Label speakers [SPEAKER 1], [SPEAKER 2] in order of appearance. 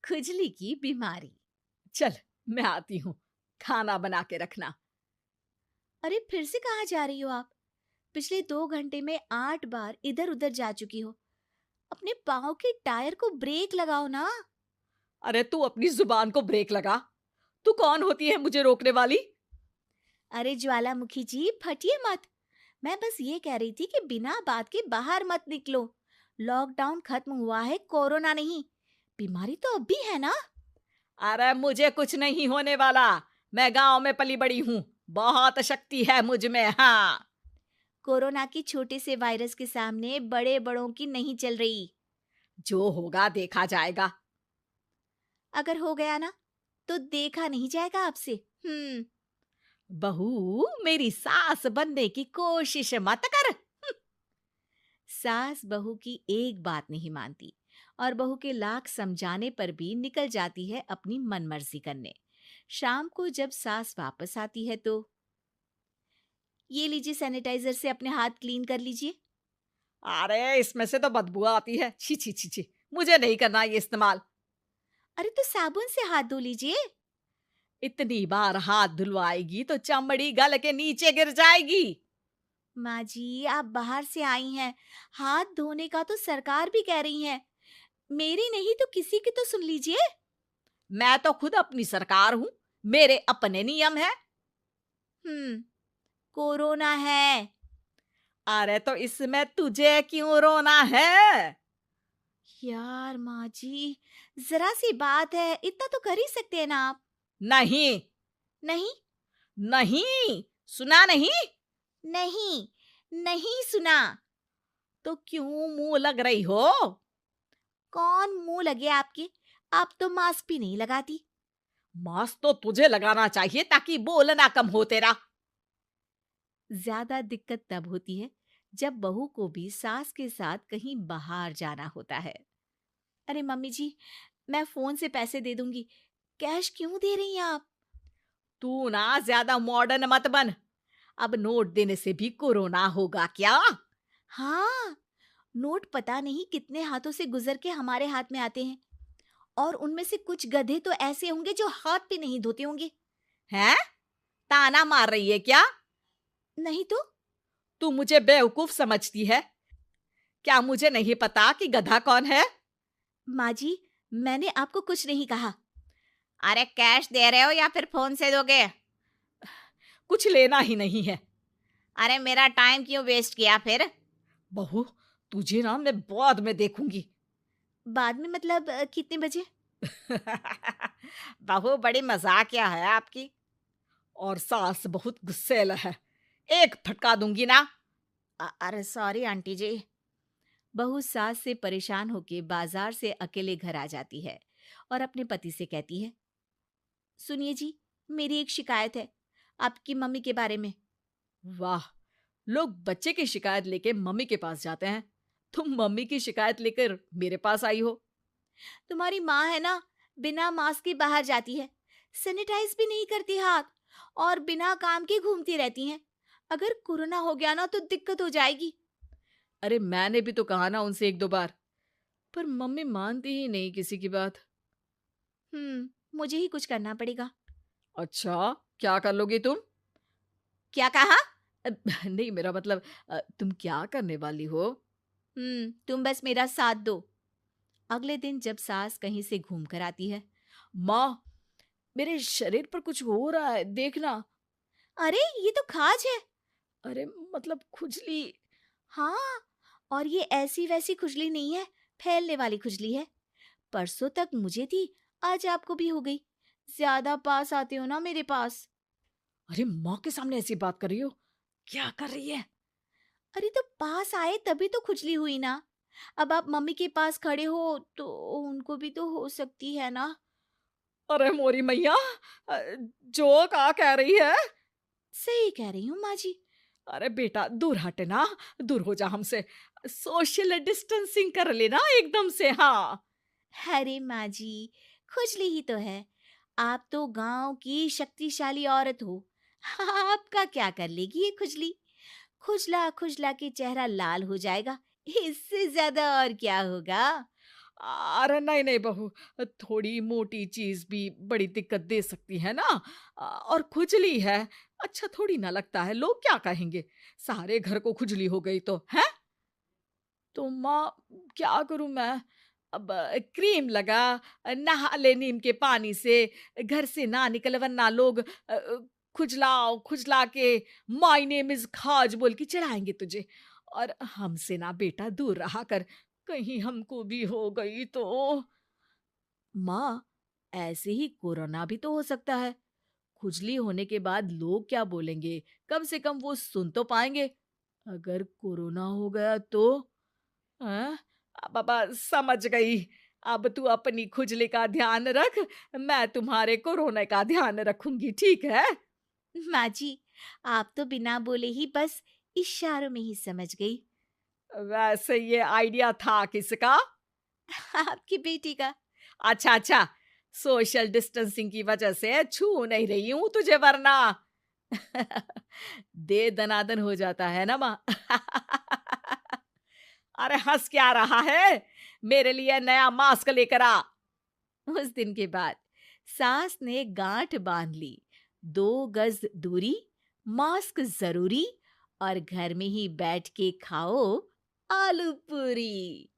[SPEAKER 1] खुजली की बीमारी।
[SPEAKER 2] चल, मैं आती हूँ, खाना बना के रखना।
[SPEAKER 1] अरे फिर से कहाँ जा रही हो आप? पिछले 2 घंटे में 8 बार इधर उधर जा चुकी हो। अपने पाँव के टायर को ब्रेक लगाओ ना।
[SPEAKER 2] अरे तू अपनी जुबान को ब्रेक लगा। तू कौन होती है मुझे रोकने वाली?
[SPEAKER 1] अरे ज्वालामुखी जी, फटिए मत। मैं बस ये कह रही थी कि बिना बात के बाहर मत निकलो। लॉकडाउन खत्म हुआ है, कोरोना नहीं। बीमारी तो अब भी है ना।
[SPEAKER 2] अरे मुझे कुछ नहीं होने वाला। मैं गांव में पली बड़ी हूँ। बहुत शक्ति है मुझ में, हाँ।
[SPEAKER 1] कोरोना की छोटे से वायरस के सामने बड़े बड़ों की नहीं चल रही।
[SPEAKER 2] जो होगा देखा जाएगा।
[SPEAKER 1] अगर हो गया ना, तो देखा नहीं जाएगा आपसे।
[SPEAKER 2] बहू, मेरी सास बनने की कोशिश मत कर।
[SPEAKER 1] सास बहू की एक बात नहीं मानती और बहू के लाख समझाने पर भी निकल जाती है अपनी मनमर्जी करने। शाम को जब सास वापस आती है तो, ये लीजिए सैनिटाइजर से अपने हाथ क्लीन कर लीजिए।
[SPEAKER 2] अरे इसमें से तो बदबू आती है। छी छी छी छी। मुझे नहीं करना ये इस्तेमाल।
[SPEAKER 1] अरे तो साबुन से हाथ धो लीजिए।
[SPEAKER 2] इतनी बार हाथ धुलवाएगी तो चमड़ी गल के नीचे गिर जाएगी।
[SPEAKER 1] माँ जी, आप बाहर से आई हैं, हाथ धोने का तो सरकार भी कह रही है। मेरी नहीं तो किसी की तो सुन लीजिए।
[SPEAKER 2] मैं तो खुद अपनी सरकार हूँ। मेरे अपने नियम है।
[SPEAKER 1] हम्म कोरोना है।
[SPEAKER 2] अरे तो इसमें तुझे क्यों रोना है?
[SPEAKER 1] यार माँ जी, जरा सी बात है, इतना तो कर ही सकते हैं ना आप।
[SPEAKER 2] नहीं।
[SPEAKER 1] नहीं।
[SPEAKER 2] नहीं, सुना नहीं?
[SPEAKER 1] नहीं। नहीं सुना।
[SPEAKER 2] तो क्यों मुंह लग रही हो?
[SPEAKER 1] कौन मुंह लगे आपके? आप तो मास्क भी नहीं लगाती।
[SPEAKER 2] मास्क तो तुझे लगाना चाहिए ताकि बोलना कम हो तेरा।
[SPEAKER 1] ज्यादा दिक्कत तब होती है जब बहू को भी सास के साथ कहीं बाहर जाना होता है। अरे मम्मी जी, मैं फोन से पैसे दे दूंगी। कैश क्यों दे रही हैं आप?
[SPEAKER 2] तू ना ज्यादा मॉडर्न मत बन। अब नोट देने से भी कोरोना होगा क्या?
[SPEAKER 1] हाँ, नोट पता नहीं कितने हाथों से गुजर के हमारे हाथ में आते हैं, और उनमें से कुछ गधे तो ऐसे होंगे जो हाथ भी नहीं धोते होंगे।
[SPEAKER 2] हैं? ताना मार रही है क्या?
[SPEAKER 1] नहीं तो।
[SPEAKER 2] तू मुझे बेवकूफ समझती है? क्या मुझे नहीं पता कि गधा कौन है?
[SPEAKER 1] माँ जी, मैंने आपको कुछ नहीं कहा।
[SPEAKER 2] अरे कैश दे रहे हो या फिर फोन से दोगे? कुछ लेना ही नहीं है।
[SPEAKER 1] अरे मेरा टाइम क्यों वेस्ट किया फिर?
[SPEAKER 2] बहू, तुझे ना मैं बाद में देखूंगी।
[SPEAKER 1] बाद में मतलब कितने बजे?
[SPEAKER 2] बहू बड़ी मजाकिया है आपकी। और सास बहुत गुस्सेल है। एक फटका दूंगी ना।
[SPEAKER 1] अरे सॉरी आंटी जी। बहू सास से परेशान होके बाजार से अकेले घर आ जाती है और अपने पति से कहती है, सुनिए जी, मेरी एक शिकायत है आपकी मम्मी के बारे में।
[SPEAKER 2] वाह, लोग बच्चे की शिकायत लेके मम्मी के पास जाते हैं। तुम मम्मी की शिकायत लेकर मेरे पास आई हो।
[SPEAKER 1] तुम्हारी माँ है ना, बिना मास्क के बाहर जाती है, सैनिटाइज भी नहीं करती हाथ, और बिना काम के घूमती रहती हैं। अगर कोरोना हो गया ना तो दिक्कत हो जाएगी।
[SPEAKER 2] अरे मैंने भी तो कहा ना उनसे एक दो बार, पर मम्मी मानती ही नहीं किसी की बात।
[SPEAKER 1] मुझे ही कुछ करना पड़ेगा।
[SPEAKER 2] अच्छा, क्या कर लोगी तुम?
[SPEAKER 1] क्या कहा?
[SPEAKER 2] नहीं, मेरा मतलब तुम क्या करने वाली हो?
[SPEAKER 1] तुम बस मेरा साथ दो। अगले दिन जब सास कहीं से घूम कर आती है,
[SPEAKER 2] माँ, मेरे शरीर पर कुछ हो रहा है, देखना।
[SPEAKER 1] अरे ये तो खाज है।
[SPEAKER 2] अरे मतलब खुजली।
[SPEAKER 1] हाँ, और ये ऐसी वैसी खुजली नहीं है, फैलने वाली खुजली है। परसों तक मुझे थी, आज आपको भी हो गई। ज्यादा पास आते हो ना मेरे पास।
[SPEAKER 2] अरे माँ के सामने ऐसी बात कर रही हो? क्या कर रही है?
[SPEAKER 1] अरे तो पास आए तभी तो खुजली हुई ना। अब आप मम्मी के पास खड़े हो तो उनको भी तो हो सकती है ना।
[SPEAKER 2] अरे मोरी मैया, अ, जो का कह रही है?
[SPEAKER 1] सही कह रही हूँ माँ जी।
[SPEAKER 2] अरे बेटा, दूर हट ना। दूर हो जा हमसे। सोशल डिस्टेंसिंग कर लेना एकदम से, हाँ।
[SPEAKER 1] अरे माँ जी, खुजली ही तो है। आप तो गांव की शक्तिशाली औरत हो। आपका क्या कर लेगी ये खुजली? खुजला खुजला के चेहरा लाल हो जाएगा, इससे ज्यादा और क्या होगा?
[SPEAKER 2] अरे नहीं नहीं बहू, थोड़ी मोटी चीज भी बड़ी दिक्कत दे सकती है ना। और खुजली है, अच्छा थोड़ी ना लगता है, लोग क्या कहेंगे, सारे घर को खुजली हो गई तो है। तो माँ, क्या करूं मैं? अब क्रीम लगा, नहा ले नीम के पानी से, घर से ना निकल वरना लोग खुजलाओ खुजला के माय नेम इज खाज बोल के चढ़ाएंगे तुझे। और हमसे ना बेटा दूर रहा कर, कहीं हमको भी हो गई तो। माँ, ऐसे ही कोरोना भी तो हो सकता है। खुजली होने के बाद लोग क्या बोलेंगे, कम से कम वो सुन तो पाएंगे। अगर कोरोना हो गया तो? हाँ, बाबा समझ गई। अब तू अपनी खुजली का ध्यान रख, मैं तुम्हारे कोरोना का ध्यान रखूंगी, ठीक है?
[SPEAKER 1] माँ जी, आप तो बिना बोले ही बस इशारों में ही समझ गई।
[SPEAKER 2] वैसे ये आइडिया था किसका?
[SPEAKER 1] आपकी बेटी का।
[SPEAKER 2] अच्छा अच्छा, सोशल डिस्टेंसिंग की वजह से छू नहीं रही हूं तुझे वरना। दे दनादन हो जाता है ना माँ। अरे हंस क्या रहा है, मेरे लिए नया मास्क लेकर आ।
[SPEAKER 1] उस दिन के बाद सास ने गांठ बांध ली। 2 गज दूरी, मास्क जरूरी, और घर में ही बैठ के खाओ आलू पूरी।